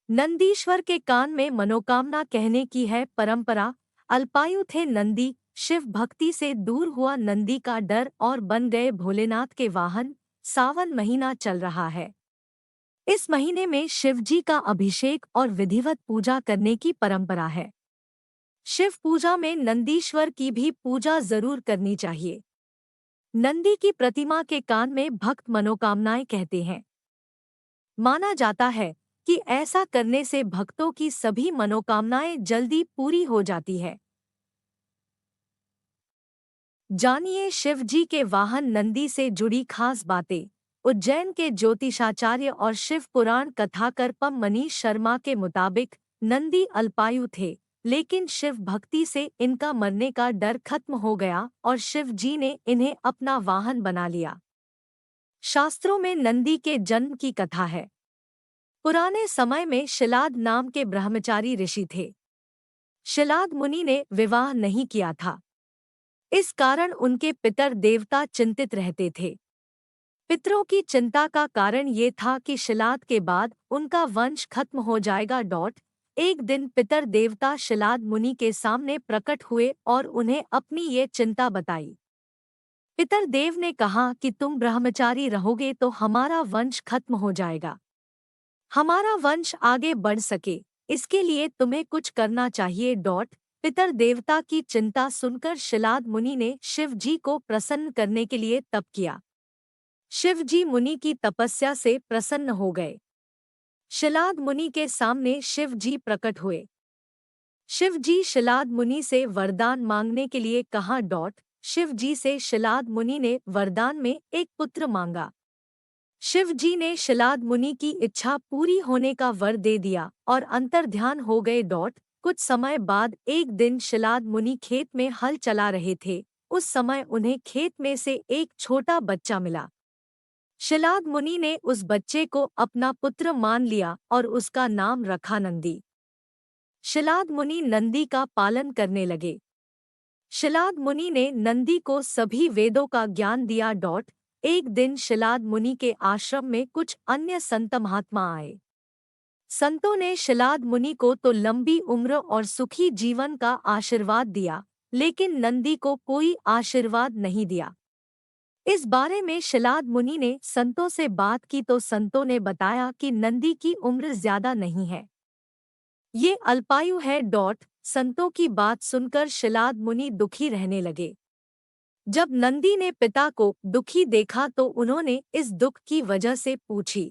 नंदीश्वर के कान में मनोकामना कहने की है परंपरा। अल्पायु थे नंदी, शिव भक्ति से दूर हुआ नंदी का डर और बन गए भोलेनाथ के वाहन। सावन महीना चल रहा है। इस महीने में शिवजी का अभिषेक और विधिवत पूजा करने की परंपरा है। शिव पूजा में नंदीश्वर की भी पूजा जरूर करनी चाहिए। नंदी की प्रतिमा के कान में भक्त मनोकामनाएं कहते हैं। माना जाता है कि ऐसा करने से भक्तों की सभी मनोकामनाएं जल्दी पूरी हो जाती है। जानिए शिव जी के वाहन नंदी से जुड़ी खास बातें। उज्जैन के ज्योतिषाचार्य और शिव पुराण कथाकार पम मनीष शर्मा के मुताबिक नंदी अल्पायु थे, लेकिन शिव भक्ति से इनका मरने का डर खत्म हो गया और शिव जी ने इन्हें अपना वाहन बना लिया। शास्त्रों में नंदी के जन्म की कथा है। पुराने समय में शिलाद नाम के ब्रह्मचारी ऋषि थे। शिलाद मुनि ने विवाह नहीं किया था। इस कारण उनके पितर देवता चिंतित रहते थे। पितरों की चिंता का कारण ये था कि शिलाद के बाद उनका वंश खत्म हो जाएगा। एक दिन पितर देवता शिलाद मुनि के सामने प्रकट हुए और उन्हें अपनी ये चिंता बताई। पितर देव ने कहा कि तुम ब्रह्मचारी रहोगे तो हमारा वंश खत्म हो जाएगा। हमारा वंश आगे बढ़ सके, इसके लिए तुम्हें कुछ करना चाहिए। पितर देवता की चिंता सुनकर शिलाद मुनि ने शिव जी को प्रसन्न करने के लिए तप किया। शिव जी मुनि की तपस्या से प्रसन्न हो गए। शिलाद मुनि के सामने शिव जी प्रकट हुए। शिव जी शिलाद मुनि से वरदान मांगने के लिए कहा। शिव जी से शिलाद मुनि ने वरदान में एक पुत्र मांगा। शिव जी ने शिलाद मुनि की इच्छा पूरी होने का वर दे दिया और अंतर्ध्यान हो गए। कुछ समय बाद एक दिन शिलाद मुनि खेत में हल चला रहे थे। उस समय उन्हें खेत में से एक छोटा बच्चा मिला। शिलाद मुनि ने उस बच्चे को अपना पुत्र मान लिया और उसका नाम रखा नंदी। शिलाद मुनि नंदी का पालन करने लगे। शिलाद मुनि ने नंदी को सभी वेदों का ज्ञान दिया। एक दिन शिलाद मुनि के आश्रम में कुछ अन्य संत महात्मा आए। संतों ने शिलाद मुनि को तो लंबी उम्र और सुखी जीवन का आशीर्वाद दिया, लेकिन नंदी को कोई आशीर्वाद नहीं दिया। इस बारे में शिलाद मुनि ने संतों से बात की तो संतों ने बताया कि नंदी की उम्र ज्यादा नहीं है, ये अल्पायु है। संतों की बात सुनकर शिलाद मुनि दुखी रहने लगे। जब नंदी ने पिता को दुखी देखा तो उन्होंने इस दुख की वजह से पूछी।